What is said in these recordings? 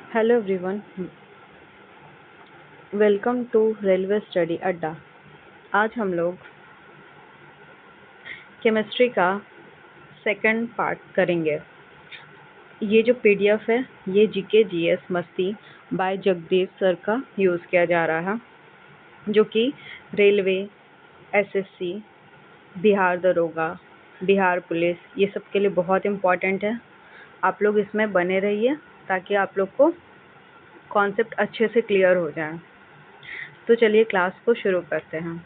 Hello everyone, welcome to railway study Adda. आज हम लोग केमिस्ट्री का सेकंड पार्ट करेंगे। ये जो पीडीएफ है ये जीके जीएस मस्ती बाय जगदीश सर का यूज़ किया जा रहा है, जो कि रेलवे, एसएससी, बिहार दरोगा, बिहार पुलिस ये सब के लिए बहुत इम्पोर्टेंट है। आप लोग इसमें बने रहिए ताकि आप लोग को कॉन्सेप्ट अच्छे से क्लियर हो जाए। तो चलिए क्लास को शुरू करते हैं।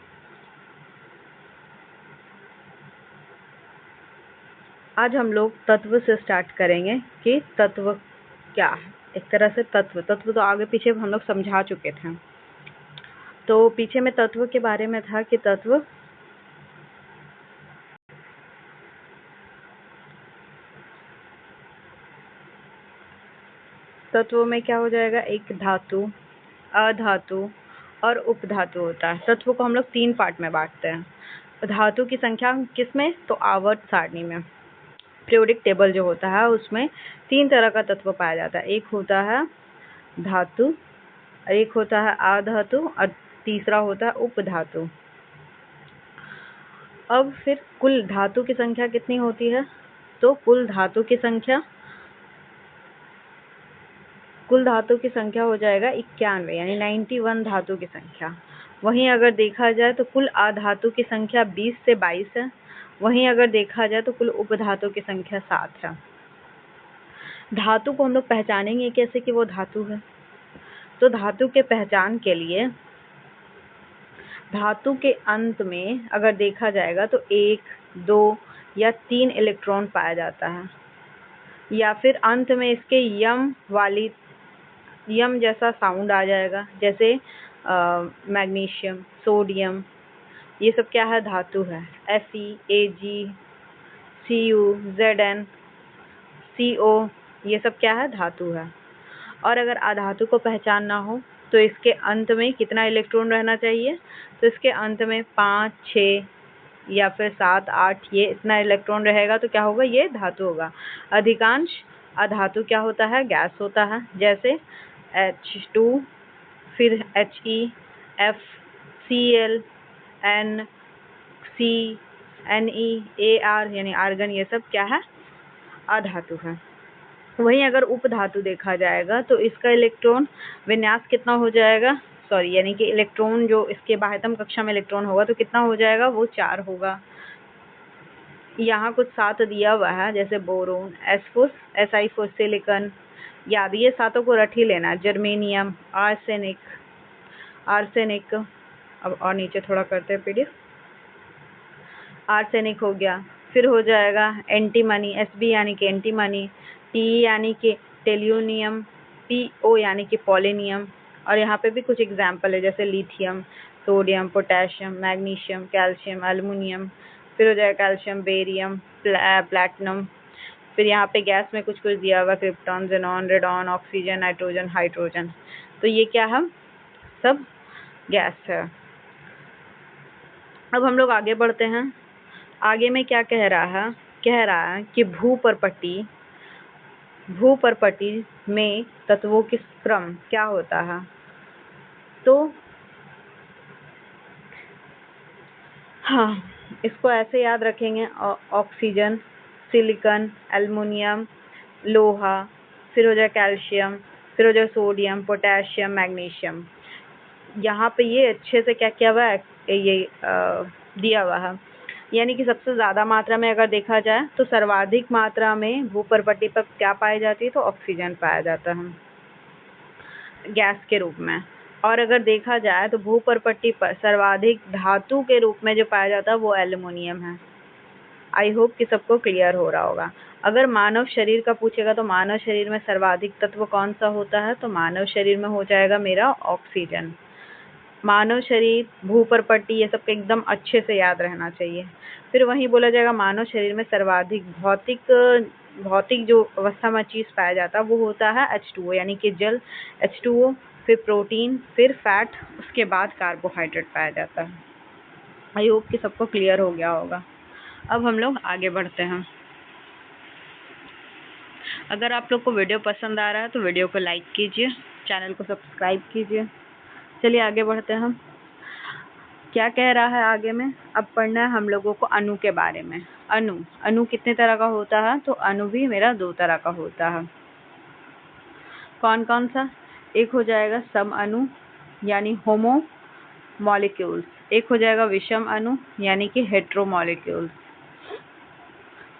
आज हम लोग तत्व से स्टार्ट करेंगे कि तत्व क्या है। एक तरह से तत्व तो आगे पीछे हम लोग समझा चुके थे। तो पीछे में तत्व के बारे में था कि तत्व में क्या हो जाएगा, एक धातु, अधातु और उपधातु होता है। तत्व को हम लोग 3 पार्ट में बांटते हैं। धातु की संख्या किसमें, तो आवर्त सारणी में, पीरियोडिक टेबल जो होता है उसमें 3 तरह का तत्व पाया जाता है। एक होता है धातु, एक होता है अधातु और तीसरा होता है उपधातु। अब फिर कुल धातु की संख्या कितनी होती है, तो कुल धातु की संख्या हो जाएगा 91, यानी 91 धातु की संख्या। वहीं अगर देखा जाए तो कुल अधातु की संख्या 20 से 22 है। वहीं अगर देखा जाए तो कुल उपधातु की संख्या 7 है। धातु को हम लोग पहचानेंगे कैसे कि वो धातु है, तो धातु के पहचान के लिए धातु के अंत में अगर देखा जाएगा तो 1, 2 या 3 इलेक्ट्रॉन पाया जाता है, या फिर अंत में इसके यम जैसा साउंड आ जाएगा, जैसे मैग्नीशियम, सोडियम, ये सब क्या है, धातु है। Fe, Ag, Cu, Zn, Co, ये सब क्या है, धातु है। और अगर अधातु को पहचानना हो तो इसके अंत में कितना इलेक्ट्रॉन रहना चाहिए, तो इसके अंत में 5, 6 या फिर 7, 8 ये इतना इलेक्ट्रॉन रहेगा तो क्या होगा, ये धातु होगा। अधिकांश अधातु क्या होता है, गैस होता है, जैसे H2, फिर He, F, Cl, N, C, Ne, Ar यानी आर्गन, ये सब क्या है, अधातु है। वहीं अगर उपधातु देखा जाएगा तो इसका इलेक्ट्रॉन विन्यास कितना हो जाएगा, यानी कि इलेक्ट्रॉन जो इसके बाह्यतम कक्षा में इलेक्ट्रॉन होगा तो कितना हो जाएगा, वो 4 होगा। यहाँ कुछ 7 दिया हुआ है, जैसे बोरोन, एस्फोस, Si4, सिलिकॉन, याद ये 7 को रट ही लेना। जर्मेनियम, आर्सेनिक, अब और नीचे थोड़ा करते हैं पीडीएफ। आर्सेनिक हो गया, फिर हो जाएगा एंटीमनी, Sb यानी कि एंटीमनी, Te यानी कि टेल्यूनियम, Po यानी कि पोलेनियम। और यहाँ पे भी कुछ एग्जाम्पल है, जैसे lithium, sodium, potassium, magnesium, calcium, aluminium, फिर हो जाएगा कैल्शियम, बेरियम, प्लैटिनम। फिर यहाँ पे गैस में कुछ दिया हुआ, krypton, xenon, radon, oxygen, nitrogen, hydrogen. तो ये क्या है, सब गैस है। अब हम लोग आगे बढ़ते हैं। आगे में क्या कह रहा है कि भूपर्पटी में तत्वों की क्रम क्या होता है, तो हाँ, इसको ऐसे याद रखेंगे, ऑक्सीजन, सिलिकॉन, एल्युमिनियम, लोहा, फिर हो जाए कैल्शियम, फिर हो जाए सोडियम, पोटेशियम, मैग्नीशियम। यहाँ पे ये अच्छे से क्या किया हुआ है, ये दिया हुआ है, यानी कि सबसे ज़्यादा मात्रा में अगर देखा जाए तो सर्वाधिक मात्रा में भूपर्पटी पर क्या पाई जाती है, तो ऑक्सीजन पाया जाता है गैस के रूप में। और अगर देखा जाए तो भूपर्पटी पर सर्वाधिक धातु के रूप में जो पाया जाता है वो एल्युमिनियम है। आई होप कि सबको क्लियर हो रहा होगा। अगर मानव शरीर का पूछेगा तो मानव शरीर में सर्वाधिक तत्व कौन सा होता है, तो मानव शरीर में हो जाएगा मेरा ऑक्सीजन। मानव शरीर, भूपर्पटी, ये सब एकदम अच्छे से याद रहना चाहिए। फिर वहीं बोला जाएगा मानव शरीर में सर्वाधिक भौतिक जो अवस्था में चीज पाया जाता है वो होता है H2O, यानी कि जल, H2O, फिर प्रोटीन, फिर फैट, उसके बाद कार्बोहाइड्रेट पाया जाता है। आई होप कि सबको क्लियर हो गया होगा। अब हम लोग आगे बढ़ते हैं। अगर आप लोग को वीडियो पसंद आ रहा है तो वीडियो को लाइक कीजिए, चैनल को सब्सक्राइब कीजिए। चलिए आगे बढ़ते हैं हम। क्या कह रहा है आगे में? अब पढ़ना है हम लोगों को अणु के बारे में। अणु अणु कितने तरह का होता है? तो अणु भी मेरा 2 तरह का होता है। कौन कौन सा? एक हो जाएगा सम अणु यानी होमो मॉलिक्यूल्स, एक हो जाएगा विषम अणु यानी कि हेट्रो मॉलिक्यूल्स।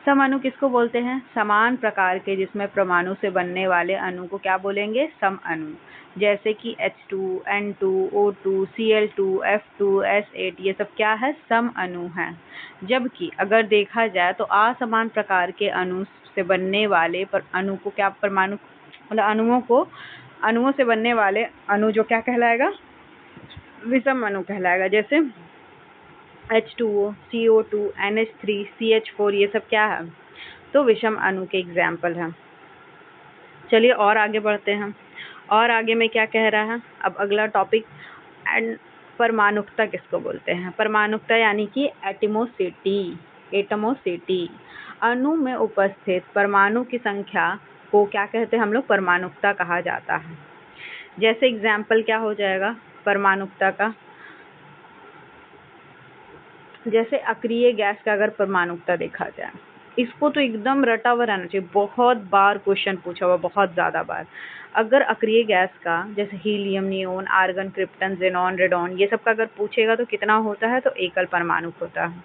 सम अणु किसको बोलते हैं? समान प्रकार के जिसमें परमाणु से बनने वाले अणु को क्या बोलेंगे? सम अणु। जैसे कि H2, N2, O2, Cl2, F2, S8 ये सब क्या है? सम अणु हैं। जबकि अगर देखा जाए तो असमान प्रकार के अणु से बनने वाले अणु को क्या परमाणु मतलब अणुओं से बनने वाले अणु जो क्या कहलाएगा? विषम अणु कहलाएगा। जैसे H2O, CO2, NH3, CH4 ये सब क्या है? तो विषम अणु के एग्जाम्पल हैं। चलिए और आगे बढ़ते हैं। और आगे में क्या कह रहा है? अब अगला टॉपिक परमाणुकता किसको बोलते हैं? परमाणुकता यानी कि एटमोसिटी। अणु में उपस्थित परमाणु की संख्या को क्या कहते हैं हम लोग? परमाणुकता कहा जाता है। जैसे एग्जाम्पल क्या हो जाएगा परमाणुकता का? जैसे अक्रिय गैस का अगर परमाणुकता देखा जाए, इसको तो एकदम रटा हुआ रहना चाहिए, बहुत बार क्वेश्चन पूछा हुआ, बहुत ज़्यादा बार। अगर अक्रिय गैस का जैसे helium, neon, argon, krypton, xenon, radon ये सब का अगर पूछेगा तो कितना होता है? तो एकल परमाणुक होता है।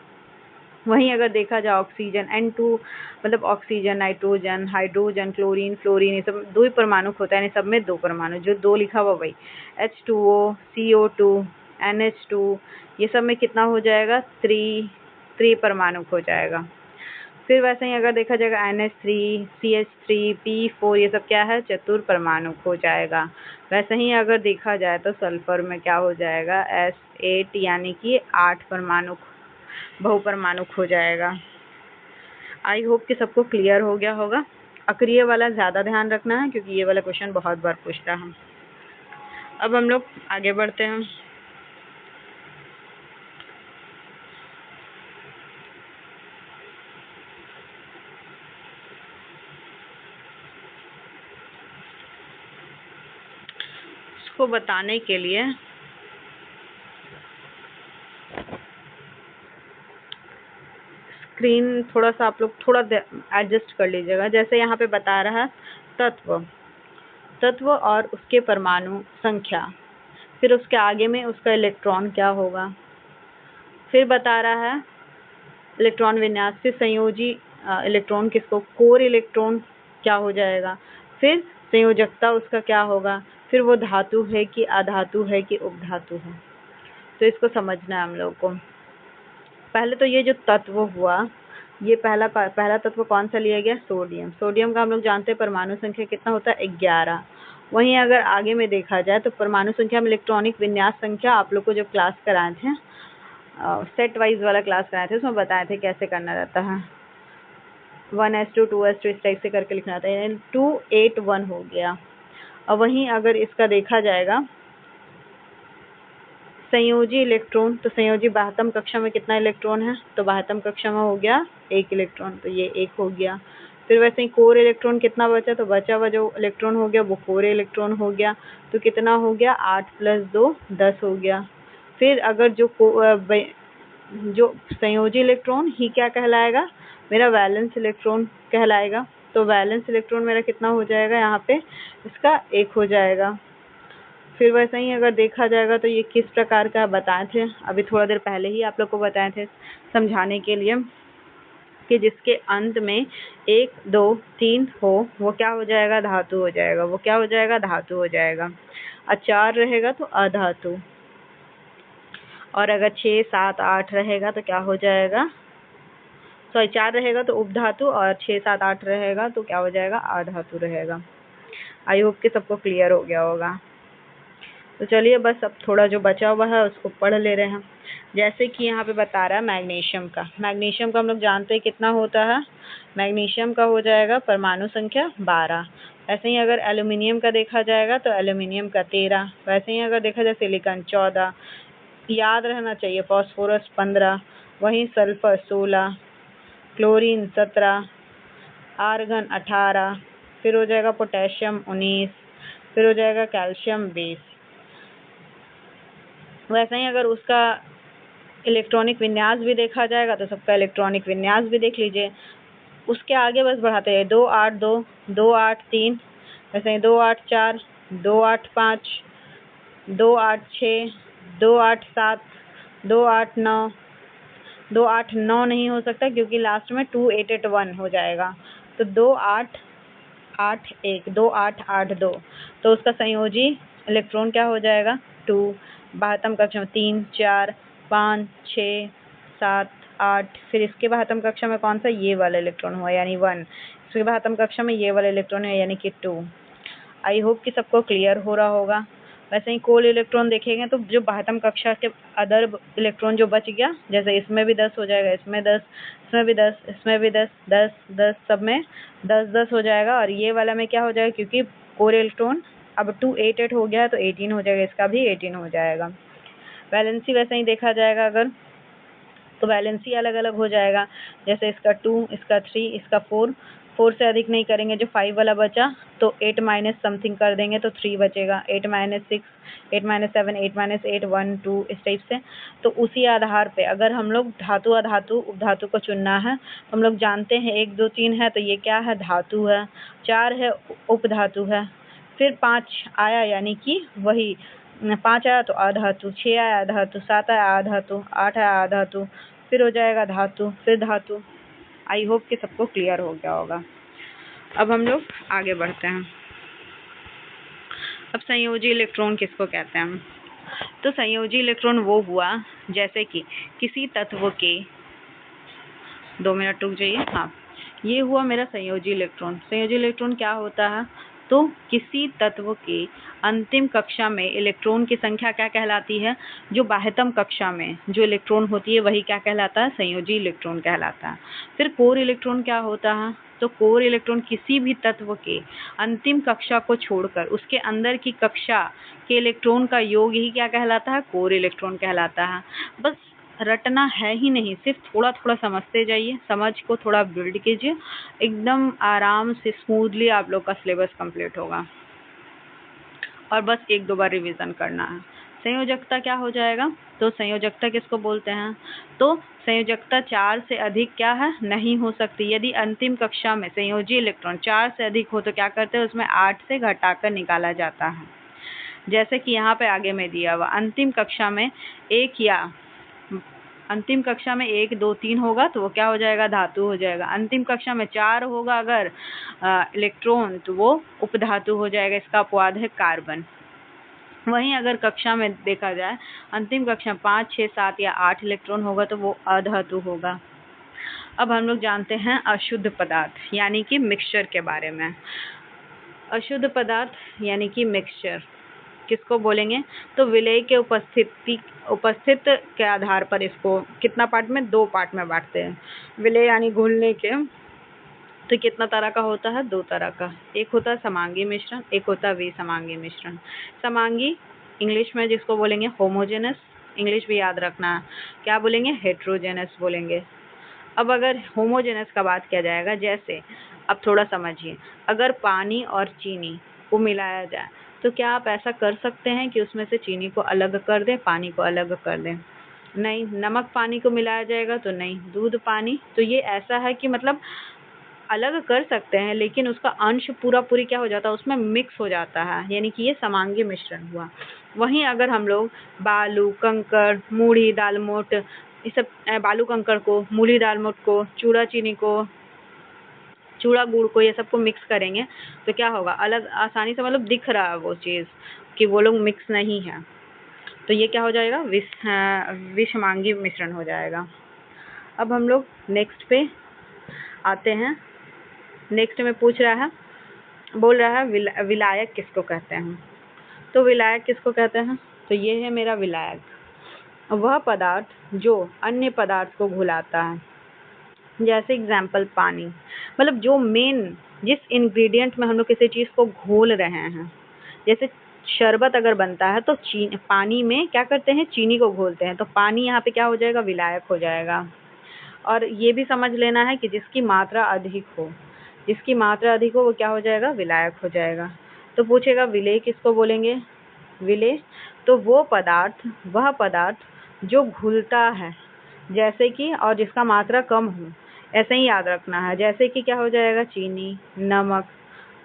वहीं अगर देखा जाए ऑक्सीजन N2 मतलब oxygen, nitrogen, hydrogen, chlorine, fluorine ये सब 2 ही परमाणुक होता है, यानी सब में 2 परमाणु, जो 2 लिखा हुआ वही। H2O, CO2, NH2 ये सब में कितना हो जाएगा? 3 परमाणुक हो जाएगा। फिर वैसे ही अगर देखा जाएगा NH3, CH3, P4 ये सब क्या है? चतुर परमाणुक हो जाएगा। वैसे ही अगर देखा जाए तो सल्फर में क्या हो जाएगा? S8 यानी कि 8 परमाणुक बहुपरमाणुक हो जाएगा। आई होप कि सबको क्लियर हो गया होगा। अक्रिय वाला ज़्यादा ध्यान रखना है क्योंकि ये वाला क्वेश्चन बहुत बार पूछता है। अब हम लोग आगे बढ़ते हैं। इसको बताने के लिए स्क्रीन थोड़ा सा आप लोग थोड़ा एडजस्ट कर लीजिएगा। जैसे यहाँ पे बता रहा है तत्व और उसके परमाणु संख्या, फिर उसके आगे में उसका इलेक्ट्रॉन क्या होगा, फिर बता रहा है इलेक्ट्रॉन विन्यास, फिर संयोजी इलेक्ट्रॉन किसको? कोर इलेक्ट्रॉन क्या हो जाएगा, फिर संयोजकता उसका क्या होगा, फिर वो धातु है कि अधातु है कि उपधातु है। तो इसको समझना है हम लोग को। पहले तो ये जो तत्व हुआ, ये पहला तत्व कौन सा लिया गया? सोडियम। सोडियम का हम लोग जानते हैं परमाणु संख्या कितना होता है? 11। वहीं अगर आगे में देखा जाए तो परमाणु संख्या में इलेक्ट्रॉनिक विन्यास संख्या आप लोग को जब क्लास कराए थे, सेट वाइज वाला क्लास कराए थे, उसमें बताए थे कैसे करना रहता है। 1s2 2s2 इस टाइप से करके लिखना रहता है, 281 हो गया। और वहीं अगर इसका देखा जाएगा संयोजी इलेक्ट्रॉन, तो संयोजी बाह्यतम कक्षा में कितना इलेक्ट्रॉन है? तो बाह्यतम कक्षा में हो गया 1 इलेक्ट्रॉन, तो ये 1 हो गया। फिर वैसे ही कोर इलेक्ट्रॉन कितना बचा? तो बचा हुआ जो इलेक्ट्रॉन हो गया वो कोर इलेक्ट्रॉन हो गया, तो कितना हो गया? 8 + 2 10 हो गया। फिर अगर जो संयोजी इलेक्ट्रॉन ही क्या कहलाएगा? मेरा वैलेंस इलेक्ट्रॉन कहलाएगा। तो वैलेंस इलेक्ट्रॉन मेरा कितना हो जाएगा? यहाँ पे इसका 1 हो जाएगा। फिर वैसे ही अगर देखा जाएगा तो ये किस प्रकार का बताए थे, अभी थोड़ा देर पहले ही आप लोग को बताए थे समझाने के लिए, कि जिसके अंत में 1 2 3 हो वो क्या हो जाएगा? धातु हो जाएगा। वो क्या हो जाएगा? धातु हो जाएगा। और 4 रहेगा तो अधातु, और अगर 6 7 8 रहेगा तो क्या हो जाएगा? 4 रहेगा तो उपधातु, और 6 7 8 रहेगा तो क्या हो जाएगा? अधातु रहेगा। आई होप कि सबको क्लियर हो गया होगा। तो चलिए बस अब थोड़ा जो बचा हुआ है उसको पढ़ ले रहे हैं। जैसे कि यहाँ पे बता रहा है मैग्नीशियम का। मैग्नीशियम का हम लोग जानते हैं कितना होता है? मैग्नीशियम का हो जाएगा परमाणु संख्या 12। वैसे ही अगर एल्यूमिनियम का देखा जाएगा तो एल्यूमिनियम का 13। वैसे ही अगर देखा जाए सिलिकॉन 14, याद रहना चाहिए फॉस्फोरस 15, वहीं सल्फर 16, क्लोरीन 17, आर्गन 18, फिर हो जाएगा पोटेशियम 19, फिर हो जाएगा कैल्शियम 20। वैसे ही अगर उसका इलेक्ट्रॉनिक विन्यास भी देखा जाएगा तो सबका इलेक्ट्रॉनिक विन्यास भी देख लीजिए। उसके आगे बस बढ़ाते हैं 2 8 2 2 8 3, वैसे ही 2 8 4 2 8 5 2 8 6 2 8 7 2 8 9 2 8 9 नहीं हो सकता क्योंकि लास्ट में 2 8 8 1 हो जाएगा, तो 2 8 8 1 2 8 8 2, तो उसका संयोजी इलेक्ट्रॉन क्या हो जाएगा 2। बाह्यतम कक्षा में 3 4 5 6 7 8, फिर इसके बाह्यतम कक्षा में कौन सा, ये वाला इलेक्ट्रॉन हुआ यानी 1, इसके बाह्यतम कक्षा में ये वाला इलेक्ट्रॉन है यानी कि 2। आई होप कि सबको क्लियर हो रहा होगा। वैसे ही कोल इलेक्ट्रॉन देखेंगे तो जो बाह्यतम कक्षा के अदर इलेक्ट्रॉन जो बच गया, जैसे इसमें भी 10 हो जाएगा, इसमें 10, इसमें भी 10, इसमें भी 10 10 10, सब में 10 10 हो जाएगा, और ये वाला में क्या हो जाएगा, क्योंकि कोर इलेक्ट्रॉन अब 2 8 8 हो गया है तो 18 हो जाएगा, इसका भी 18 हो जाएगा। वैलेंसी वैसे ही देखा जाएगा अगर, तो वैलेंसी अलग अलग हो जाएगा, जैसे इसका 2, इसका 3, इसका 4, 4 से अधिक नहीं करेंगे, जो 5 वाला बचा तो 8 माइनस समथिंग कर देंगे तो 3 बचेगा, 8 माइनस 6, 8 माइनस 7, 8 माइनस 8 1 2, इस टाइप से। तो उसी आधार पे अगर हम लोग धातु अधातु उपधातु को चुनना है तो हम लोग जानते हैं 1 2 3 है तो ये क्या है, धातु है, 4 है उपधातु है, फिर 5 आया यानी कि वही 5 आया तो अधातु, 6 आया धातु, 7 आया अधातु, 8 आया अधातु, फिर हो जाएगा धातु, फिर धातु। आई होप कि सबको क्लियर हो गया होगा। अब हम लोग आगे बढ़ते हैं। अब संयोजी इलेक्ट्रॉन किसको कहते हैं, तो संयोजी इलेक्ट्रॉन वो हुआ जैसे कि किसी तत्व के, 2 मिनट रुक जाइए, हाँ, ये हुआ मेरा संयोजी इलेक्ट्रॉन। संयोजी इलेक्ट्रॉन क्या होता है, तो किसी तत्व के अंतिम कक्षा में इलेक्ट्रॉन की संख्या क्या कहलाती है, जो बाह्यतम कक्षा में जो इलेक्ट्रॉन होती है वही क्या कहलाता है, संयोजी इलेक्ट्रॉन कहलाता है। फिर कोर इलेक्ट्रॉन क्या होता है, तो कोर इलेक्ट्रॉन किसी भी तत्व के अंतिम कक्षा को छोड़कर उसके अंदर की कक्षा के इलेक्ट्रॉन का योग ही क्या कहलाता है, कोर इलेक्ट्रॉन कहलाता है। बस रटना है ही नहीं, सिर्फ थोड़ा थोड़ा समझते जाइए, समझ को थोड़ा बिल्ड कीजिए, एकदम आराम से स्मूथली आप लोग का सिलेबस कंप्लीट होगा। और बस 1-2 बार रिवीजन करना है। संयोजकता क्या हो जाएगा, तो संयोजकता किसको बोलते हैं, तो संयोजकता 4 से अधिक क्या है, नहीं हो सकती। यदि अंतिम कक्षा में संयोजी इलेक्ट्रॉन 4 से अधिक हो तो क्या करते हैं, उसमें 8 से घटाकर निकाला जाता है। जैसे कि यहाँ पे आगे में दिया हुआ अंतिम कक्षा में 1 या अंतिम कक्षा में 1 2 3 होगा तो वो क्या हो जाएगा, धातु हो जाएगा। अंतिम कक्षा में 4 होगा अगर इलेक्ट्रॉन तो वो उपधातु हो जाएगा, इसका अपवाद है कार्बन। वहीं अगर कक्षा में देखा जाए अंतिम कक्षा में 5 6 7 या 8 इलेक्ट्रॉन होगा तो वो अधातु होगा। अब हम लोग जानते हैं अशुद्ध पदार्थ यानी कि मिक्सचर के बारे में। अशुद्ध पदार्थ यानी कि मिक्सचर किसको बोलेंगे, तो विलय के उपस्थित के आधार पर इसको कितना पार्ट में, 2 पार्ट में बांटते हैं। विलय यानी घुलने के, तो कितना तरह का होता है, 2 तरह का, एक होता है समांगी मिश्रण, एक होता है विसमांगी मिश्रण। समांगी इंग्लिश में जिसको बोलेंगे होमोजेनस, इंग्लिश भी याद रखना है, क्या बोलेंगे, हेट्रोजेनस बोलेंगे। अब अगर होमोजेनस का बात किया जाएगा, जैसे अब थोड़ा समझिए, अगर पानी और चीनी को मिलाया जाए तो क्या आप ऐसा कर सकते हैं कि उसमें से चीनी को अलग कर दें, पानी को अलग कर दें, नहीं। नमक पानी को मिलाया जाएगा तो नहीं, दूध पानी, तो ये ऐसा है कि मतलब अलग कर सकते हैं लेकिन उसका अंश पूरा पूरी क्या हो जाता है, उसमें मिक्स हो जाता है, यानी कि ये समांगी मिश्रण हुआ। वहीं अगर हम लोग बालू कंकड़ मूढ़ी दालमोट, ये सब बालू कंकड़ को, मूढ़ी दालमोट को, चूड़ा चीनी को, चूड़ा गुड़ को, ये सबको मिक्स करेंगे तो क्या होगा, अलग आसानी से मतलब दिख रहा है वो चीज़ कि वो लोग मिक्स नहीं है, तो ये क्या हो जाएगा, विषमांगी मिश्रण हो जाएगा। अब हम लोग नेक्स्ट पे आते हैं। नेक्स्ट में पूछ रहा है, बोल रहा है विलायक किसको कहते हैं, तो विलायक किसको कहते हैं, तो ये है मेरा विलायक, वह पदार्थ जो अन्य पदार्थ को घुलाता है। जैसे एग्जाम्पल पानी, मतलब जो मेन जिस इंग्रेडिएंट में हम लोग किसी चीज़ को घोल रहे हैं, जैसे शरबत अगर बनता है तो पानी में क्या करते हैं, चीनी को घोलते हैं, तो पानी यहाँ पे क्या हो जाएगा, विलायक हो जाएगा। और ये भी समझ लेना है कि जिसकी मात्रा अधिक हो, जिसकी मात्रा अधिक हो वो क्या हो जाएगा, विलायक हो जाएगा। तो पूछेगा विलेय किसको बोलेंगे, विलेय तो वह पदार्थ जो घुलता है, जैसे कि, और जिसका मात्रा कम हो, ऐसे ही याद रखना है। जैसे कि क्या हो जाएगा, चीनी, नमक,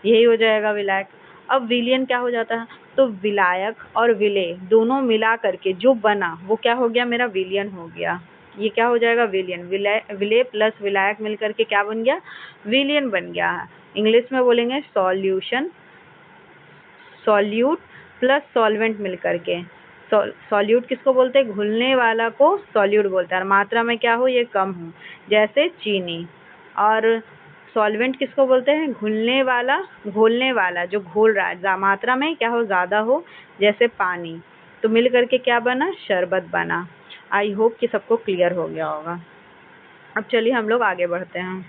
यही हो जाएगा विलायक। अब विलयन क्या हो जाता है, तो विलायक और विलेय दोनों मिला करके जो बना वो क्या हो गया, मेरा विलयन हो गया। ये क्या हो जाएगा, विलयन। विलेय प्लस विलायक मिल करके क्या बन गया, विलयन बन गया है। इंग्लिश में बोलेंगे सॉल्यूशन, सॉल्यूट प्लस सॉल्वेंट मिल करके। सॉल्यूट किसको बोलते हैं, घुलने वाला को सॉल्यूट बोलते हैं, और मात्रा में क्या हो, ये कम हो, जैसे चीनी। और सॉल्वेंट किसको बोलते हैं, घोलने वाला जो घोल रहा है, मात्रा में क्या हो, ज़्यादा हो, जैसे पानी। तो मिल करके क्या बना, शरबत बना। आई होप कि सबको क्लियर हो गया होगा। अब चलिए हम लोग आगे बढ़ते हैं।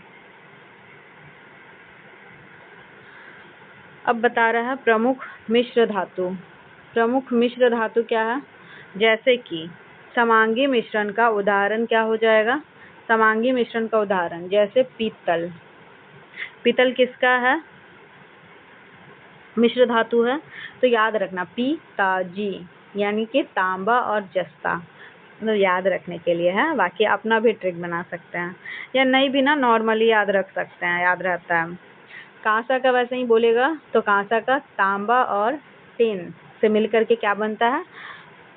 अब बता रहा है प्रमुख मिश्र धातु। प्रमुख मिश्र धातु क्या है, जैसे कि समांगी मिश्रण का उदाहरण क्या हो जाएगा, समांगी मिश्रण का उदाहरण जैसे पीतल। पीतल किसका है, मिश्र धातु है। तो याद रखना पी-ता-जी, यानी कि तांबा और जस्ता, मतलब याद रखने के लिए है। बाकी अपना भी ट्रिक बना सकते हैं, या नहीं भी ना, नॉर्मली याद रख सकते हैं, याद रहता है। कांसा का वैसे ही बोलेगा तो कांसा का तांबा और टिन से मिलकर के क्या बनता है,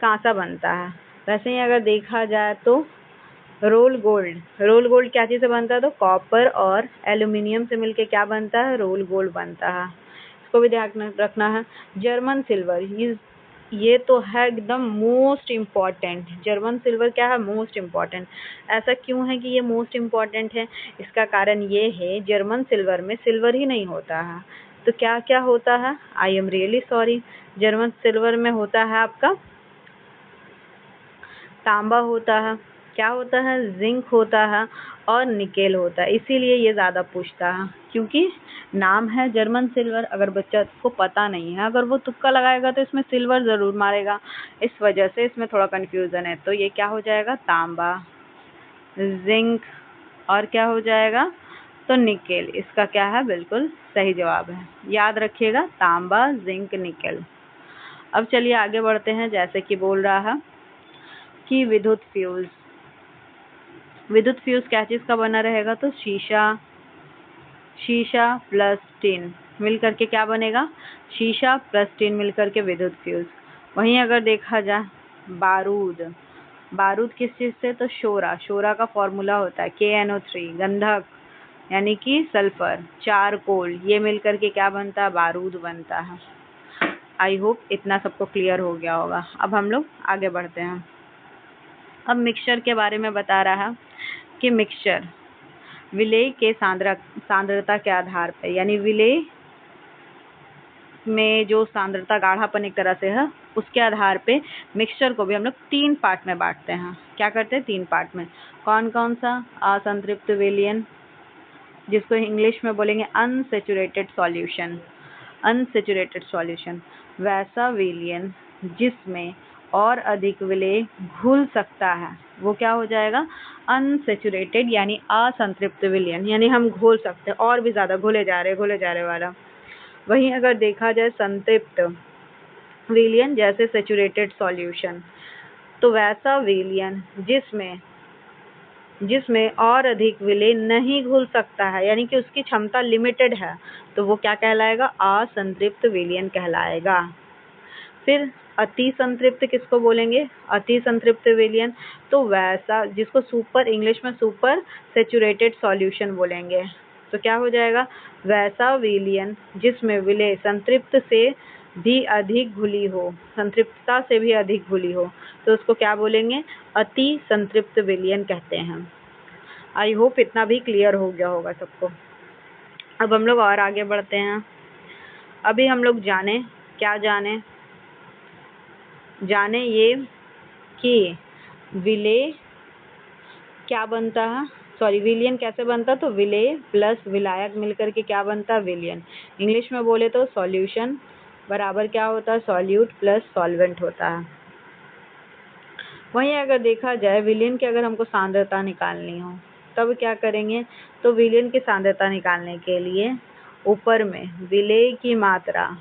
कांसा बनता है। वैसे ही अगर देखा जाए तो रोल गोल्ड क्या चीज़ से बनता है, तो कॉपर और एल्यूमिनियम से मिलके क्या बनता है, रोल गोल्ड बनता है। इसको भी ध्यान रखना है। जर्मन सिल्वर, ये तो है एकदम मोस्ट इम्पॉर्टेंट। जर्मन सिल्वर क्या है, मोस्ट इम्पॉर्टेंट। ऐसा क्यों है कि ये मोस्ट इम्पॉर्टेंट है, इसका कारण ये है, जर्मन सिल्वर में सिल्वर ही नहीं होता है, तो क्या क्या होता है, I am really sorry, German silver में होता है आपका तांबा होता है, क्या होता है, जिंक होता है, और निकेल होता है। इसीलिए ये ज़्यादा पूछता है, क्योंकि नाम है जर्मन सिल्वर। अगर बच्चा को पता नहीं है, अगर वो तुक्का लगाएगा तो इसमें सिल्वर ज़रूर मारेगा, इस वजह से इसमें थोड़ा कन्फ्यूज़न है। तो ये क्या हो जाएगा, तांबा, जिंक, और क्या हो जाएगा, तो निकेल। इसका क्या है, बिल्कुल सही जवाब है। याद रखिएगा, तांबा, जिंक, निकेल। अब चलिए आगे बढ़ते हैं। जैसे कि बोल रहा है कि विद्युत फ्यूज क्या चीज़ का बना रहेगा, तो शीशा प्लस टिन मिल करके क्या बनेगा, शीशा प्लस टिन मिल करके विद्युत फ्यूज। वहीं अगर देखा जाए बारूद किस चीज़ से, तो शोरा का फॉर्मूला होता है KNO3, गंधक यानी कि सल्फर, चारकोल, ये मिल करके क्या बनता है, बारूद बनता है। आई होप इतना सबको क्लियर हो गया होगा। अब हम लोग आगे बढ़ते हैं। अब मिक्सचर के बारे में बता रहा है कि मिक्सचर विलेय के सांद्रता के आधार पर, यानी विलेय में जो सांद्रता गाढ़ापन एक तरह से है, उसके आधार पे मिक्सचर को भी हम लोग 3 पार्ट में बांटते हैं। क्या करते हैं, 3 पार्ट में। कौन कौन सा, असंतृप्त विलयन, जिसको इंग्लिश में बोलेंगे अनसेचुरेटेड सॉल्यूशन, वैसा विलयन जिसमें और अधिक विलेय घुल सकता है, वो क्या हो जाएगा, अनसेचुरेटेड यानी असंतृप्त विलयन, यानी हम घोल सकते हैं, और भी ज़्यादा घुले जा रहे वाला। वहीं अगर देखा जाए संतृप्त विलयन जैसे सेचुरेटेड सॉल्यूशन, तो वैसा विलयन जिसमें और अधिक विलेय नहीं घुल सकता है, यानी कि उसकी क्षमता लिमिटेड है, तो वो क्या कहलाएगा, असंतृप्त विलयन कहलाएगा। फिर अति संतृप्त किसको बोलेंगे, अति संतृप्त विलयन, तो वैसा जिसको इंग्लिश में सुपर सेचुरेटेड सॉल्यूशन बोलेंगे। तो क्या हो जाएगा, वैसा विलयन जिसमें विलेय संतृप्तता से भी अधिक घुली हो, तो उसको क्या बोलेंगे, अति संतृप्त विलयन कहते हैं। आई होप इतना भी क्लियर हो गया होगा सबको। अब हम लोग और आगे बढ़ते हैं। अभी हम लोग जाने ये कि विलेय क्या बनता है, विलयन कैसे बनता है, तो विलेय प्लस विलायक मिलकर के क्या बनता है, विलयन। इंग्लिश में बोले तो सॉल्यूशन बराबर क्या होता है, सॉल्यूट प्लस सॉल्वेंट होता है। वहीं अगर देखा जाए विलयन की अगर हमको सांद्रता निकालनी हो, तब क्या करेंगे, तो विलयन की सांद्रता निकालने के लिए ऊपर में विलेय की मात्रा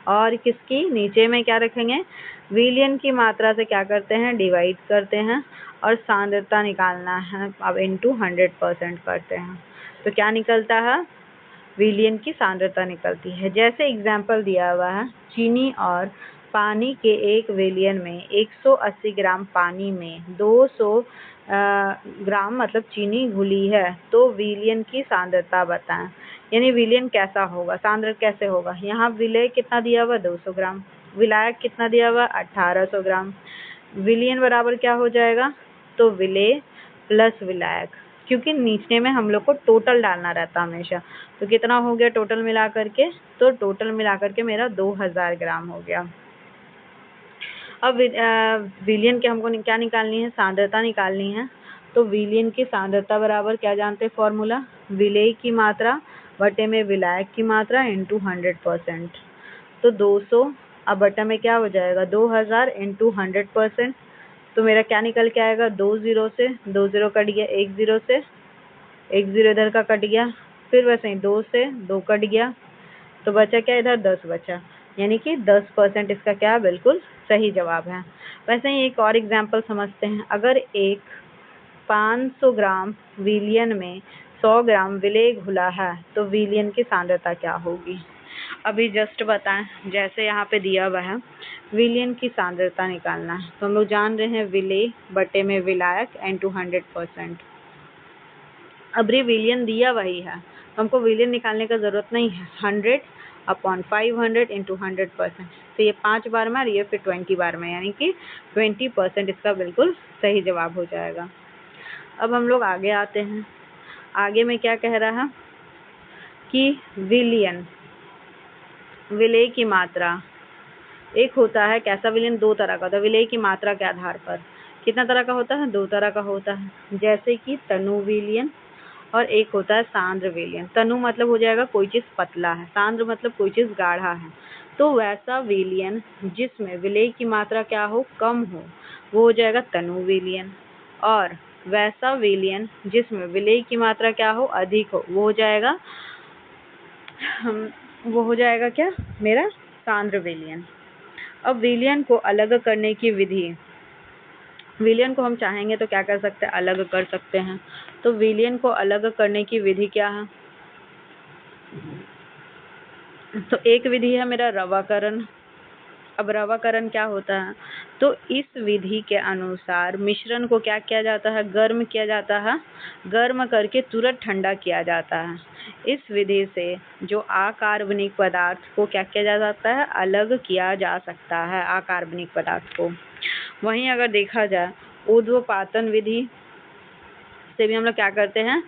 और किसकी नीचे में क्या रखेंगे, विलयन की मात्रा से क्या करते हैं, डिवाइड करते हैं और सांद्रता निकालना है, अब इनटू 100% करते हैं। तो क्या निकलता है, विलयन की सांद्रता निकलती है। जैसे एग्जाम्पल दिया हुआ है, चीनी और पानी के एक विलयन में 180 ग्राम पानी में 200 ग्राम मतलब चीनी घुली है, तो विलयन की सांद्रता बताएं। यानी विलयन कैसा होगा, सांद्र कैसे होगा। यहाँ विलेय कितना दिया हुआ, 200 ग्राम, विलायक कितना दिया हुआ, 1800 ग्राम। विलयन बराबर क्या हो जाएगा, तो विलेय प्लस विलायक, क्योंकि नीचे में हम लोग को टोटल डालना रहता हमेशा। तो कितना हो गया टोटल मिला करके, तो टोटल मिला करके मेरा 2000 ग्राम हो गया। अब विलयन के हमको क्या निकालनी है, सांद्रता निकालनी है। तो विलयन की सांद्रता बराबर क्या जानते हैं फॉर्मूला, विलेय की मात्रा बटे में विलायक की मात्रा इंटू 100%। तो 200 अब बटे में क्या हो जाएगा, 2000 इंटू 100%। तो मेरा क्या निकल के आएगा, 2 0 से 2 0 कट गया, 1 0 से 1 0 इधर का कट गया, फिर वैसे ही 2 से 2 कट गया, तो बचा क्या, इधर 10 बचा, यानी कि 10% इसका क्या बिल्कुल सही जवाब है। वैसे ही एक और एग्जाम्पल समझते हैं। अगर एक 500 ग्राम विलयन में 100 ग्राम विलेय घुला है, तो विलयन की सांद्रता क्या होगी। अभी जस्ट बताएं, जैसे यहाँ पे दिया हुआ है विलयन की सांद्रता निकालना है, तो हम लोग जान रहे हैं विलेय बटे में विलायक इंटू 100%। अब विलयन दिया वही है, तो हमको विलयन निकालने का जरूरत नहीं है। 100/500 इंटू 100%, तो ये 5 बार में और ये फिर 20 बार में, यानी कि 20% इसका बिल्कुल सही जवाब हो जाएगा। अब हम लोग आगे आते हैं। आगे में क्या कह रहा है कि विलयन विलेय की मात्रा, एक होता है कैसा विलयन, 2 तरह का होता है। विलेय की मात्रा के आधार पर कितना तरह का होता है, 2 तरह का होता है। जैसे कि तनु विलयन और एक होता है सांद्र विलयन। तनु मतलब हो जाएगा कोई चीज पतला है, सांद्र मतलब कोई चीज गाढ़ा है। तो वैसा विलयन जिसमें विलेय की मात्रा क्या हो, कम हो, वो हो जाएगा तनु विलयन। और वैसा विलयन जिसमें विलेय की मात्रा क्या हो, अधिक हो, वो हो जाएगा क्या, मेरा सांद्र विलयन। अब विलयन को अलग करने की विधि, विलयन को हम चाहेंगे तो क्या कर सकते हैं, अलग कर सकते हैं। तो विलयन को अलग करने की विधि क्या है, तो एक विधि है मेरा रवाकरण। अब रवाकरण क्या होता है, तो इस विधि के अनुसार मिश्रण को क्या किया जाता है, गर्म किया जाता है, गर्म करके तुरंत ठंडा किया जाता है। इस विधि से जो अकार्बनिक पदार्थ को क्या किया जा सकता है, अलग किया जा सकता है अकार्बनिक पदार्थ को। वहीं अगर देखा जाए ऊर्ध्वपातन विधि से भी हम लोग क्या करते हैं,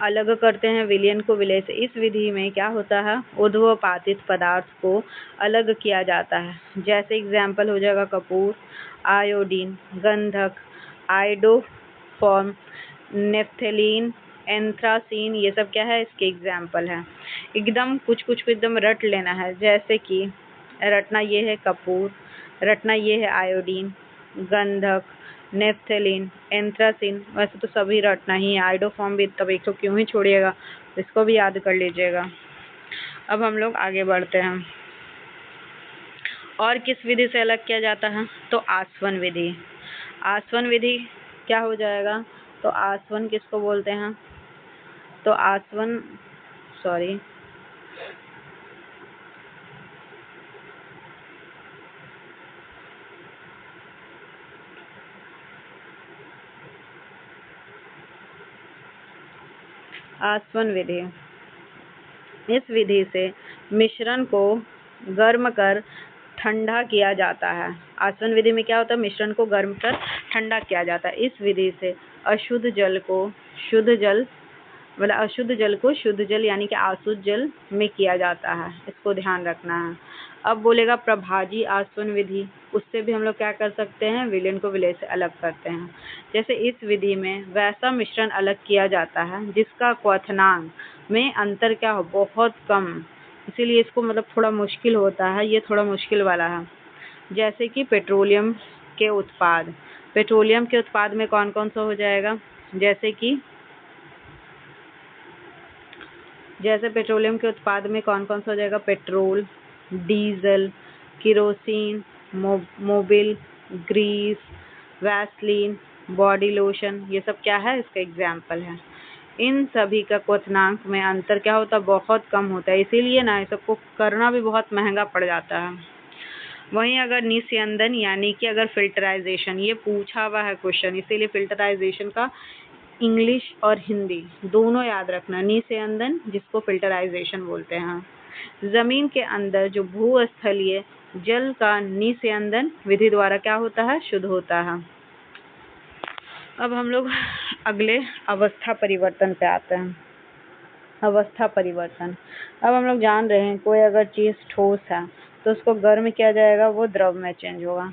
अलग करते हैं विलयन को विलेय से। इस विधि में क्या होता है, ऊर्ध्वपातित पदार्थ को अलग किया जाता है। जैसे एग्जाम्पल हो जाएगा कपूर, आयोडीन, गंधक, आयोडोफॉर्म, नेफ्थेलीन, एंथ्रासीन, ये सब क्या है, इसके एग्जाम्पल है। एकदम कुछ कुछ को एकदम रट लेना है। जैसे कि रटना ये है कपूर, रटना ये है आयोडीन, गंधक, नेफ्थेलीन, एंथ्रासीन, वैसे तो सभी रटना ही है। आयोडोफॉर्म भी तब एक तो क्यों ही छोड़िएगा, इसको भी याद कर लीजिएगा। अब हम लोग आगे बढ़ते हैं। और किस विधि से अलग किया जाता है, तो आसवन विधि। आसवन विधि क्या हो जाएगा, तो आसवन किसको बोलते हैं, तो आसवन आसवन विधि, इस विधि से मिश्रण को गर्म कर ठंडा किया जाता है। आसवन विधि में क्या होता है, मिश्रण को गर्म कर ठंडा किया जाता है। इस विधि से अशुद्ध जल को शुद्ध जल, मतलब अशुद्ध जल को शुद्ध जल यानी कि आसुत जल में किया जाता है, इसको ध्यान रखना है। अब बोलेगा प्रभाजी आसवन विधि, उससे भी हम लोग क्या कर सकते हैं, विलयन को विलेय से अलग करते हैं। जैसे इस विधि में वैसा मिश्रण अलग किया जाता है जिसका क्वथनांक में अंतर क्या हो, बहुत कम, इसीलिए इसको मतलब थोड़ा मुश्किल होता है, ये थोड़ा मुश्किल वाला है। जैसे कि पेट्रोलियम के उत्पाद, पेट्रोलियम के उत्पाद में कौन कौन सा हो जाएगा, जैसे कि जैसे पेट्रोलियम के उत्पाद में कौन कौन सा हो जाएगा, petrol, diesel, kerosene, Mobil, grease, Vaseline, body lotion, ये सब क्या है, इसका एग्जाम्पल है। इन सभी का क्वथनांक में अंतर क्या होता है, बहुत कम होता है, इसीलिए ना ये सबको करना भी बहुत महंगा पड़ जाता है। वहीं अगर निस्यंदन यानी कि अगर फिल्टराइजेशन, ये पूछा हुआ है क्वेश्चन, इसीलिए फिल्टराइजेशन का इंग्लिश और हिंदी दोनों याद रखना। निस्यंदन जिसको फिल्टराइजेशन बोलते हैं, जमीन के अंदर जो भूस्थलीय जल का निस्यंदन विधि द्वारा क्या होता है, शुद्ध होता है। अब हम लोग अगले अवस्था परिवर्तन पे आते हैं। अवस्था परिवर्तन, अब हम लोग जान रहे हैं कोई अगर चीज़ ठोस है तो उसको गर्म किया जाएगा, वो द्रव में चेंज होगा,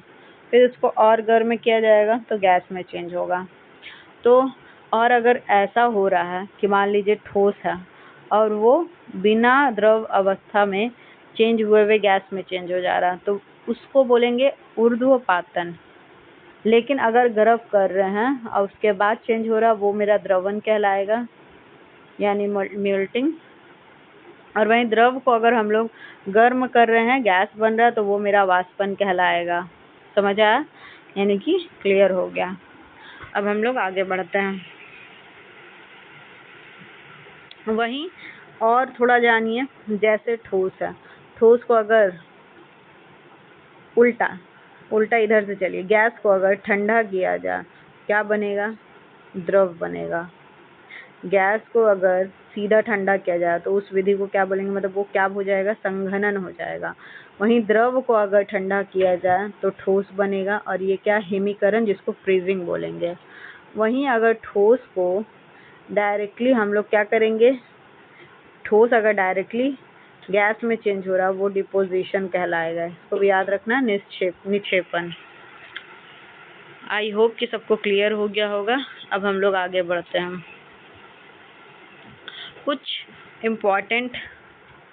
फिर उसको और गर्म किया जाएगा तो गैस में चेंज होगा। तो और अगर ऐसा हो रहा है कि मान लीजिए ठोस है और वो बिना द्रव अवस्था में चेंज हुए गैस में चेंज हो जा रहा है, तो उसको बोलेंगे ऊर्ध्वपातन। लेकिन अगर गर्म कर रहे हैं और उसके बाद चेंज हो रहा है, वो मेरा द्रवन कहलाएगा, यानी मेल्टिंग। और वहीं द्रव को अगर हम लोग गर्म कर रहे हैं, गैस बन रहा है, तो वो मेरा वाष्पन कहलाएगा। समझ आया, यानी कि क्लियर हो गया। अब हम लोग आगे बढ़ते हैं। वहीं और थोड़ा जानिए, जैसे ठोस है, ठोस को अगर उल्टा इधर से चलिए, गैस को अगर ठंडा किया जाए क्या बनेगा, द्रव बनेगा। गैस को अगर सीधा ठंडा किया जाए तो उस विधि को क्या बोलेंगे, मतलब वो क्या हो जाएगा, संघनन हो जाएगा। वहीं द्रव को अगर ठंडा किया जाए तो ठोस बनेगा, और ये क्या, हिमीकरण, जिसको फ्रीजिंग बोलेंगे। वहीं अगर ठोस को डायरेक्टली हम लोग क्या करेंगे, ठोस अगर डायरेक्टली गैस में चेंज हो रहा, वो डिपोजिशन कहलाएगा। इसको भी याद रखना, निक्षेपण। आई होप कि सबको क्लियर हो गया होगा। अब हम लोग आगे बढ़ते हैं। कुछ इम्पॉर्टेंट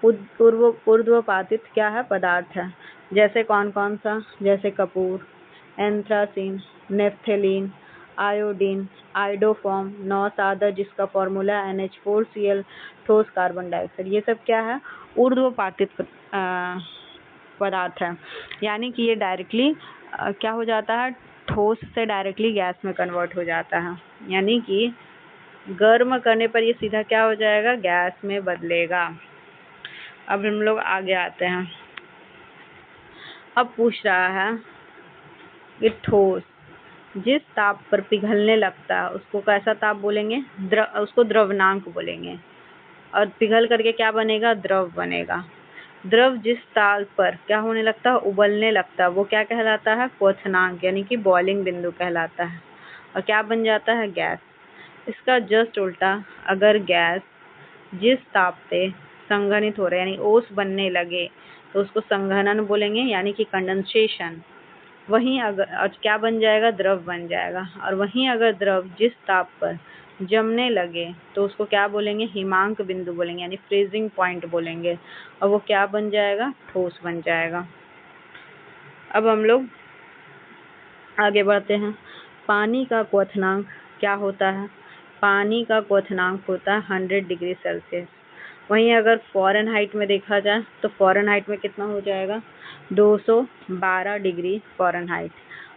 ऊर्ध्वपातित क्या है, पदार्थ है, जैसे कौन कौन सा, जैसे कपूर, एंथ्रासीन, नेफ्थेलीन, आयोडीन, आइडोफॉर्म, नौसादर जिसका फॉर्मूला NH4Cl, ठोस कार्बन डाइऑक्साइड, ये सब क्या है, ऊर्ध्वपातित पदार्थ है। यानी कि ये डायरेक्टली क्या हो जाता है, ठोस से डायरेक्टली गैस में कन्वर्ट हो जाता है, यानी कि गर्म करने पर ये सीधा क्या हो जाएगा, गैस में बदलेगा। अब हम लोग आगे आते हैं। अब पूछ रहा है कि ठोस जिस ताप पर पिघलने लगता है उसको कैसा ताप बोलेंगे, उसको द्रवनांक बोलेंगे। और पिघल करके क्या बनेगा, द्रव बनेगा। द्रव जिस ताप पर क्या होने लगता है, उबलने लगता है, वो क्या कहलाता है, क्वथनांक, यानी कि बॉइलिंग बिंदु कहलाता है। और क्या बन जाता है, गैस। इसका जस्ट उल्टा, अगर गैस जिस ताप पे संघनित हो रहा है, यानी ओस बनने लगे, तो उसको संघनन बोलेंगे, यानी कि कंडेंसेशन। वहीं अगर क्या बन जाएगा, द्रव बन जाएगा। और वहीं अगर द्रव जिस ताप पर जमने लगे तो उसको क्या बोलेंगे, हिमांक बिंदु बोलेंगे, यानी फ्रीजिंग पॉइंट बोलेंगे, और वो क्या बन जाएगा, ठोस बन जाएगा। अब हम लोग आगे बढ़ते हैं। पानी का क्वथनांक क्या होता है, पानी का क्वथनांक होता है 100 डिग्री सेल्सियस। वहीं अगर फ़ारेनहाइट में देखा जाए तो फ़ारेनहाइट में कितना हो जाएगा, 212 डिग्री फ़ारेनहाइट।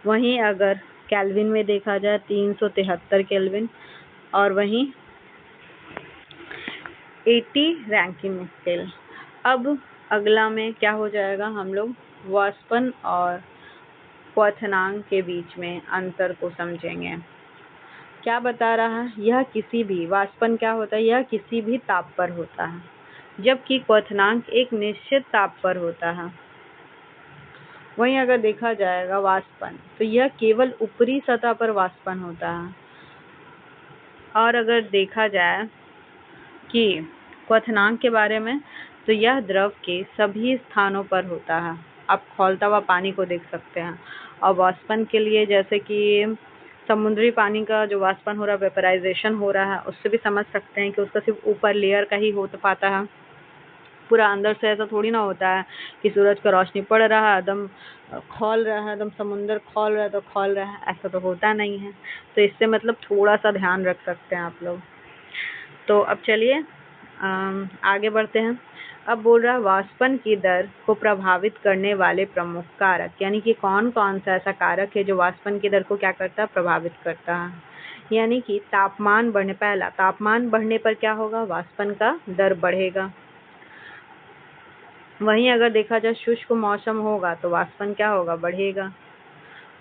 वहीं अगर केल्विन में देखा जाए 373 केल्विन, और वहीं 80 रैंकिन स्केल। अब अगला में क्या हो जाएगा, हम लोग वाष्पन और क्वथनांक के बीच में अंतर को समझेंगे। क्या बता रहा है, यह किसी भी, वाष्पन क्या होता है, यह किसी भी ताप पर होता है, जबकि क्वथनांक एक निश्चित ताप पर होता है। वहीं अगर देखा जाएगा वाष्पन, तो यह केवल ऊपरी सतह पर वाष्पन होता है। और अगर देखा जाए कि क्वथनांक के बारे में, तो यह द्रव के सभी स्थानों पर होता है। आप खौलता हुआ पानी को देख सकते हैं। और वाष्पन के लिए, जैसे कि समुद्री पानी का जो वाष्पन हो रहा है, वेपराइजेशन हो रहा है, उससे भी समझ सकते हैं कि उसका सिर्फ ऊपर लेयर का ही हो पाता है, पूरा अंदर से ऐसा थोड़ी ना होता है कि सूरज का रोशनी पड़ रहा है, एकदम खौल रहा है, एकदम समुंदर खौल रहा है तो खौल रहा है, ऐसा तो होता नहीं है। तो इससे मतलब थोड़ा सा ध्यान रख सकते हैं आप लोग। तो अब चलिए आगे बढ़ते हैं। अब बोल रहा है वाष्पन की दर को प्रभावित करने वाले प्रमुख कारक, यानी कि कौन कौन सा ऐसा कारक है जो वाष्पन की दर को क्या करता है, प्रभावित करता है। यानी कि तापमान बढ़ने, पहला तापमान बढ़ने पर क्या होगा, वाष्पन का दर बढ़ेगा। वहीं अगर देखा जाए शुष्क मौसम होगा तो वाष्पन क्या होगा, बढ़ेगा।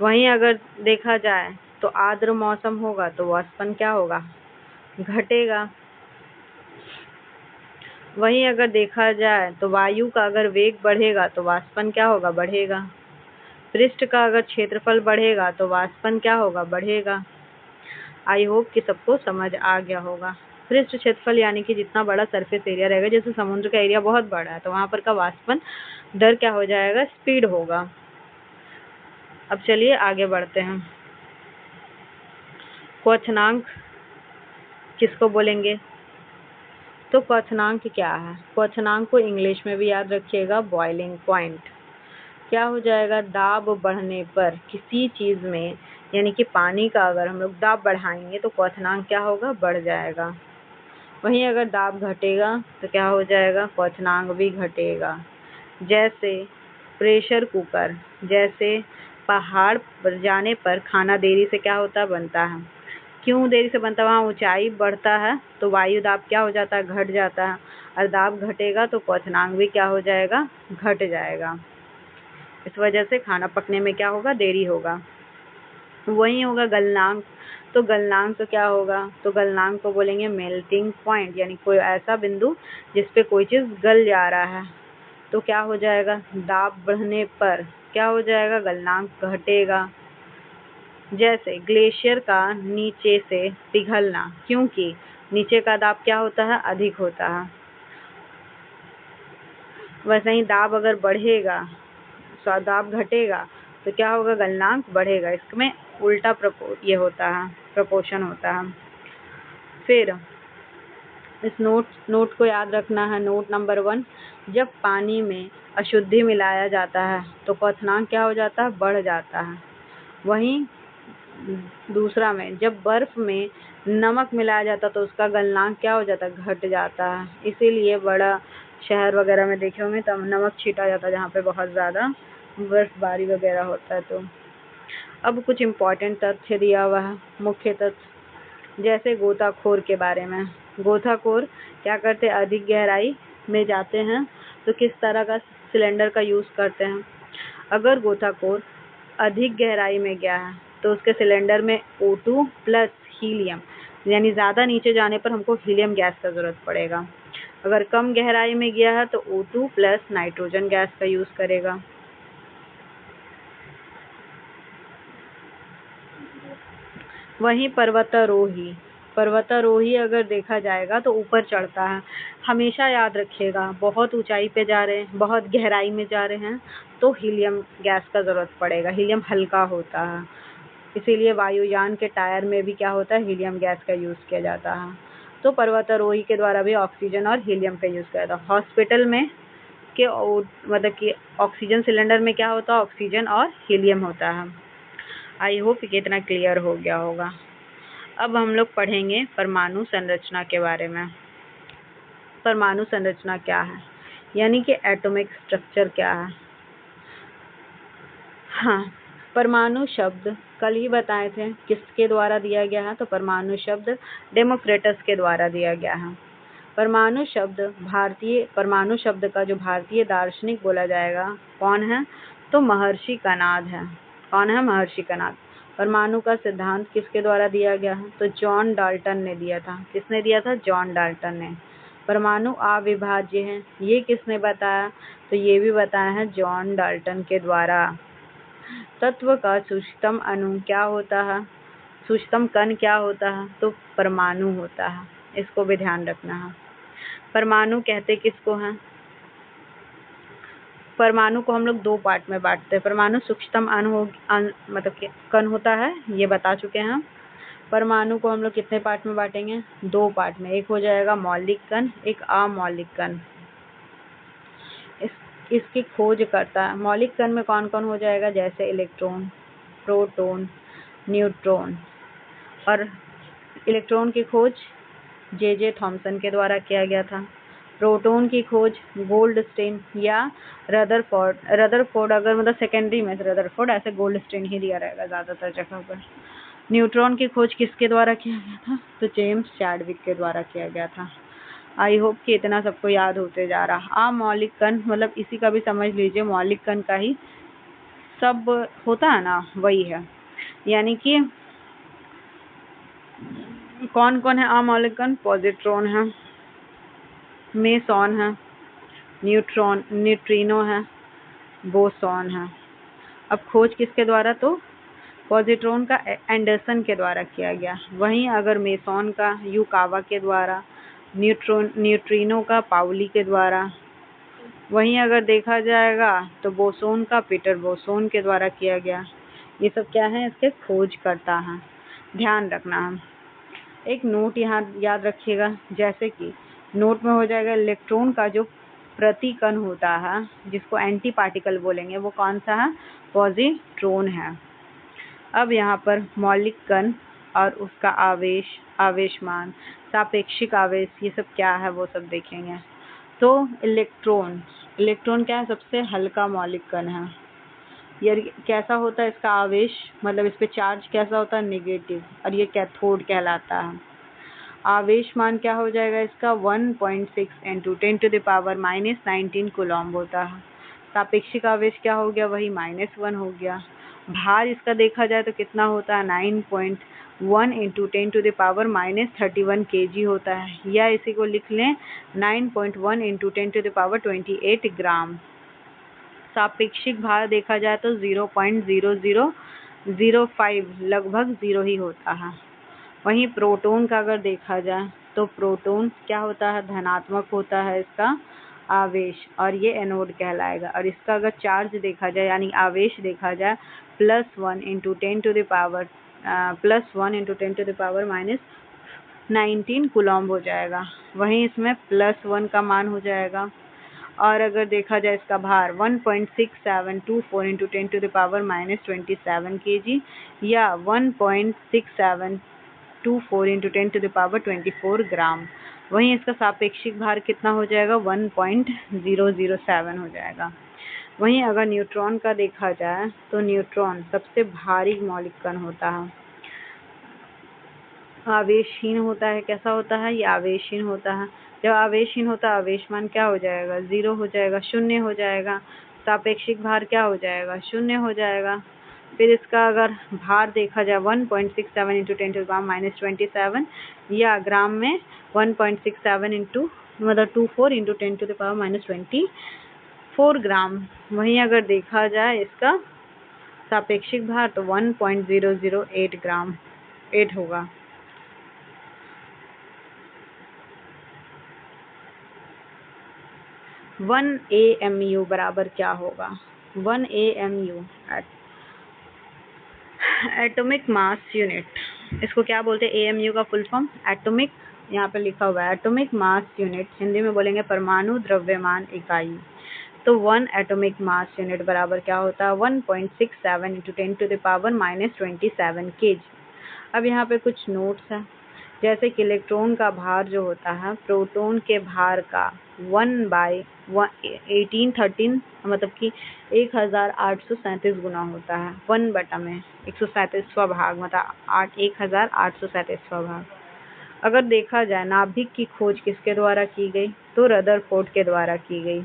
वहीं अगर देखा जाए तो आर्द्र मौसम होगा तो वाष्पन क्या होगा, घटेगा। वहीं अगर देखा जाए तो वायु का अगर वेग बढ़ेगा तो वाष्पन क्या होगा, बढ़ेगा। पृष्ठ का अगर क्षेत्रफल बढ़ेगा तो वाष्पन क्या होगा, बढ़ेगा। आई होप कि सबको समझ आ गया होगा। पृष्ठ क्षेत्रफल यानी कि जितना बड़ा सरफेस एरिया रहेगा, जैसे समुद्र का एरिया बहुत बड़ा है तो वहां पर का वाष्पन दर क्या हो जाएगा, स्पीड होगा। अब चलिए आगे बढ़ते हैं। क्वथनांक किसको बोलेंगे, तो क्वथनांक क्या है, क्वथनांक को इंग्लिश में भी याद रखिएगा, बॉइलिंग पॉइंट। क्या हो जाएगा, दाब बढ़ने पर किसी चीज में, यानी कि पानी का अगर हम लोग दाब बढ़ाएंगे तो क्वथनांक क्या होगा, बढ़ जाएगा। वहीं अगर दाब घटेगा तो क्या हो जाएगा, क्वथनांक भी घटेगा। जैसे प्रेशर कुकर, जैसे पहाड़ पर जाने पर खाना देरी से क्या होता, बनता है। क्यों देरी से बनता है, वहाँ ऊंचाई बढ़ता है तो वायु दाब क्या हो जाता है, घट जाता है, और दाब घटेगा तो क्वथनांक भी क्या हो जाएगा, घट जाएगा। इस वजह से खाना पकने में क्या होगा, देरी होगा। वही होगा गलनांक, तो गलनांक तो क्या होगा, तो गलनांक को बोलेंगे मेल्टिंग पॉइंट, यानी कोई ऐसा बिंदु जिसपे कोई चीज गल जा रहा है। तो क्या हो जाएगा, दाब बढ़ने पर क्या हो जाएगा, गलनांक घटेगा। जैसे ग्लेशियर का नीचे से पिघलना, क्योंकि नीचे का दाब क्या होता है, अधिक होता है। वैसे ही दाब अगर बढ़ेगा, दाब घटेगा तो क्या होगा, गलनांक बढ़ेगा। इसमें उल्टा ये होता है, प्रपोर्शन होता है। फिर इस नोट को याद रखना है। नोट नंबर 1, जब पानी में अशुद्धि मिलाया जाता है तो क्वथनांक क्या हो जाता है, बढ़ जाता है। वहीं दूसरा में जब बर्फ में नमक मिलाया जाता है तो उसका गलनांक क्या हो जाता है, घट जाता है। इसीलिए बड़ा शहर वगैरह में देखे होंगे तब नमक छीटा जाता है जहाँ पे बहुत ज़्यादा बर्फबारी वगैरह होता है। तो अब कुछ इम्पोर्टेंट तथ्य दिया हुआ है, मुख्य तथ्य, जैसे गोताखोर के बारे में। गोताखोर क्या करते हैं, अधिक गहराई में जाते हैं तो किस तरह का सिलेंडर का यूज़ करते हैं। अगर गोताखोर अधिक गहराई में गया है तो उसके सिलेंडर में O2 प्लस हीलियम, यानी ज़्यादा नीचे जाने पर हमको हीलियम गैस का ज़रूरत पड़ेगा। अगर कम गहराई में गया है तो O2 प्लस नाइट्रोजन गैस का यूज़ करेगा। वहीं पर्वतारोही अगर देखा जाएगा तो ऊपर चढ़ता है। हमेशा याद रखिएगा, बहुत ऊंचाई पे जा रहे हैं, बहुत गहराई में जा रहे हैं तो हीलियम गैस का ज़रूरत पड़ेगा। हीलियम हल्का होता है, इसीलिए वायुयान के टायर में भी क्या होता है, हीलियम गैस का यूज़ किया जाता है। तो पर्वतारोही के द्वारा भी ऑक्सीजन और हीलियम का यूज़ किया जाता है। हॉस्पिटल में के मतलब कि ऑक्सीजन सिलेंडर में क्या होता है, ऑक्सीजन और हीलियम होता है। आई होप कि इतना क्लियर हो गया होगा। अब हम लोग पढ़ेंगे परमाणु संरचना के बारे में। परमाणु संरचना क्या है, यानी कि एटॉमिक स्ट्रक्चर क्या है। हाँ, परमाणु शब्द कल ही बताए थे किसके द्वारा दिया गया है, तो परमाणु शब्द डेमोक्रिटस के द्वारा दिया गया है। परमाणु शब्द का जो भारतीय दार्शनिक बोला जाएगा कौन है, तो महर्षि कणाद है। कौन है, महर्षि कणाद। परमाणु का सिद्धांत किसके द्वारा दिया गया है, तो जॉन डाल्टन ने दिया था। किसने दिया था, जॉन डाल्टन ने। परमाणु अविभाज्य है, ये किसने बताया, तो ये भी बताया है जॉन डाल्टन के द्वारा। तत्व का सूक्ष्मतम अणु क्या होता है, सूक्ष्मतम कण क्या होता है, तो परमाणु होता है। इसको भी ध्यान रखना है। परमाणु कहते किसको हैं, परमाणु को हम लोग दो पार्ट में बांटते हैं। परमाणु सूक्ष्मतम अणु मतलब कि कण होता है, ये बता चुके हैं। परमाणु को हम लोग कितने पार्ट में बांटेंगे, दो पार्ट में। एक हो जाएगा मौलिक कण, एक अमौलिक कण। इसकी खोज करता है। मौलिक कण में कौन कौन हो जाएगा, जैसे इलेक्ट्रॉन, प्रोटॉन, न्यूट्रॉन। और इलेक्ट्रॉन की खोज जे थॉमसन के द्वारा किया गया था। प्रोटॉन की खोज गोल्डस्टीन या रदरफोर्ड अगर मतलब सेकेंडरी में रदरफोर्ड, ऐसे गोल्डस्टीन ही दिया रहेगा ज़्यादातर जगह पर। न्यूट्रॉन की खोज किसके द्वारा किया गया था? तो जेम्स चैडविक के द्वारा किया गया था। आई होप कि इतना सबको याद होते जा रहा। मौलिक कण मतलब इसी का भी समझ लीजिए, मौलिक कण का ही सब होता है ना, वही है। यानी कि कौन कौन है अमौलिक कण? पॉजिट्रॉन है, मेसॉन है, न्यूट्रिनो है, बोसॉन है। अब खोज किसके द्वारा? तो पॉजिट्रॉन का एंडरसन के द्वारा किया गया। वहीं अगर मेसॉन का युकावा के द्वारा, न्यूट्रिनो का पाउली के द्वारा। वहीं अगर देखा जाएगा तो बोसोन का पीटर बोसोन के द्वारा किया गया। ये सब क्या है? इसके खोज करता है, ध्यान रखना है। एक नोट यहाँ याद रखिएगा, जैसे कि नोट में हो जाएगा इलेक्ट्रॉन का जो प्रतिकण होता है जिसको एंटी पार्टिकल बोलेंगे, वो कौन सा है? पॉजिट्रॉन है। अब यहाँ पर मौलिक कण और उसका आवेश, आवेशमान, सापेक्षिक आवेश, ये सब क्या है वो सब देखेंगे। तो इलेक्ट्रॉन क्या है? सबसे हल्का मौलिक कण है। ये कैसा होता है इसका आवेश, मतलब इस पे चार्ज कैसा होता है? नेगेटिव, और ये कैथोड कहलाता है। आवेश मान क्या हो जाएगा इसका? 1.6 × 10⁻⁻19 कूलम्ब होता है। सापेक्षिक आवेश क्या हो गया? वही -1 हो गया। भार इसका देखा जाए तो कितना होता है? 9.1 × 10⁻31 kg होता है, या इसी को लिख लें 9.1 × 10⁻28 ग्राम। सापेक्षिक भार देखा जाए तो 0.0005, लगभग 0 ही होता है। वहीं प्रोटॉन का अगर देखा जाए तो प्रोटॉन क्या होता है? धनात्मक होता है इसका आवेश, और ये एनोड कहलाएगा। और इसका अगर चार्ज देखा जाए यानी आवेश देखा जाए +1 × 10⁻⁻19 कूलम्ब हो जाएगा। वहीं इसमें +1 का मान हो जाएगा। और अगर देखा जाए इसका भार 1.6724 × 10⁻⁻27 kg या 1.6724 × 10⁻24 ग्राम। वहीं इसका सापेक्षिक भार कितना हो जाएगा? 1.007 हो जाएगा। वहीं अगर न्यूट्रॉन का देखा जाए तो न्यूट्रॉन सबसे भारी मौलिक कण होता है, आवेशहीन होता है। कैसा होता है? ये आवेशहीन होता है। जब आवेशहीन होता है आवेशमान क्या हो जाएगा? 0 हो जाएगा, 0 हो जाएगा। सापेक्षिक भार क्या हो जाएगा? 0 हो जाएगा। फिर इसका अगर भार देखा जाए 1.67 × 10⁻⁻27 या ग्राम में 1.67 × मतलब 24 × 10⁻24 ग्राम। वहीं अगर देखा जाए इसका सापेक्षिक भार तो 1.008 ग्राम 8 होगा। 1 AMU बराबर क्या होगा? 1 AMU एटॉमिक मास यूनिट। इसको क्या बोलते हैं? AMU का फुल फॉर्म एटॉमिक, यहाँ पे लिखा हुआ है एटॉमिक मास यूनिट, हिंदी में बोलेंगे परमाणु द्रव्यमान इकाई। तो 1 एटॉमिक मास यूनिट बराबर क्या होता है? 1.67 × 10⁻⁻27 kg। अब यहाँ पे कुछ नोट्स हैं, जैसे कि इलेक्ट्रॉन का भार जो होता है प्रोटॉन के भार का 1/1813 मतलब कि 1837 गुना होता है। 1 में 137वां भाग, मतलब 1837वां भाग। अगर देखा जाए नाभिक की खोज किसके द्वारा की गई? तो रदरफोर्ड के द्वारा की गई।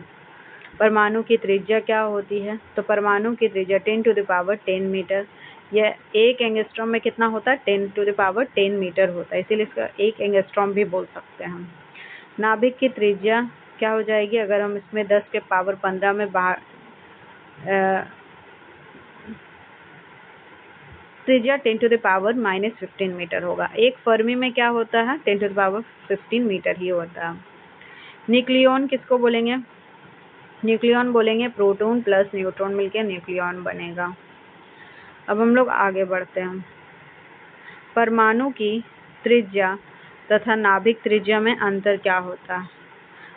परमाणु की त्रिज्या क्या होती है? तो परमाणु की त्रिज्या 10⁻10 मीटर, यह 1 एंगस्ट्रॉम में कितना होता है? 10⁻10 मीटर होता है, इसीलिए इसका 1 एंगस्ट्रॉम भी बोल सकते हैं हम। नाभिक की त्रिज्या क्या हो जाएगी? अगर हम इसमें 10⁻15 में त्रिज्या 10⁻−15 मीटर होगा। एक फर्मी में क्या होता है? 10⁻15 मीटर ही होता है। न्यूक्लियॉन किसको बोलेंगे? न्यूक्लियॉन बोलेंगे प्रोटॉन प्लस न्यूट्रॉन मिलकर न्यूक्लियॉन बनेगा। अब हम लोग आगे बढ़ते हैं। परमाणु की त्रिज्या तथा नाभिक त्रिज्या में अंतर क्या होता है?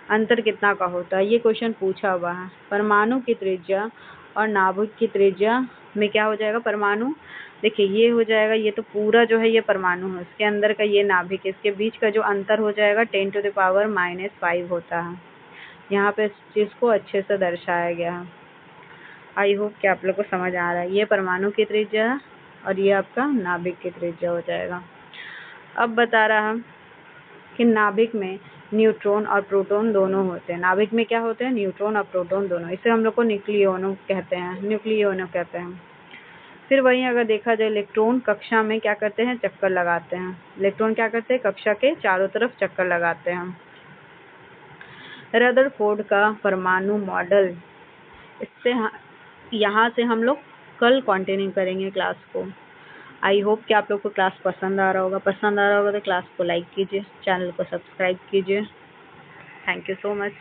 अंतर कितना का होता है? ये क्वेश्चन पूछा हुआ है। परमाणु की त्रिज्या और नाभिक की त्रिज्या में क्या हो जाएगा? परमाणु देखिए ये हो जाएगा, ये तो पूरा जो है ये परमाणु है, उसके अंदर का ये नाभिक है, इसके बीच का जो अंतर हो जाएगा 10⁻⁻5 होता है। यहाँ पे इस चीज़ को अच्छे से दर्शाया गया है। आई होप कि आप लोग को समझ आ रहा है। ये परमाणु की त्रिज्या है और ये आपका नाभिक की त्रिज्या हो जाएगा। अब बता रहा कि नाभिक में न्यूट्रॉन और प्रोटॉन दोनों होते हैं। नाभिक में क्या होते हैं? न्यूट्रॉन और प्रोटॉन दोनों। इसे हम लोग को न्यूक्लियोनो कहते हैं। फिर वहीं अगर देखा जाए, इलेक्ट्रॉन कक्षा में क्या करते हैं? चक्कर लगाते हैं। इलेक्ट्रॉन क्या करते हैं? कक्षा के चारों तरफ चक्कर लगाते हैं। रदरफोर्ड का परमाणु मॉडल, इससे यहाँ से हम लोग कल कंटिन्यू करेंगे क्लास को। आई होप कि आप लोग को क्लास पसंद आ रहा होगा। तो क्लास को लाइक कीजिए, चैनल को सब्सक्राइब कीजिए। Thank you so much.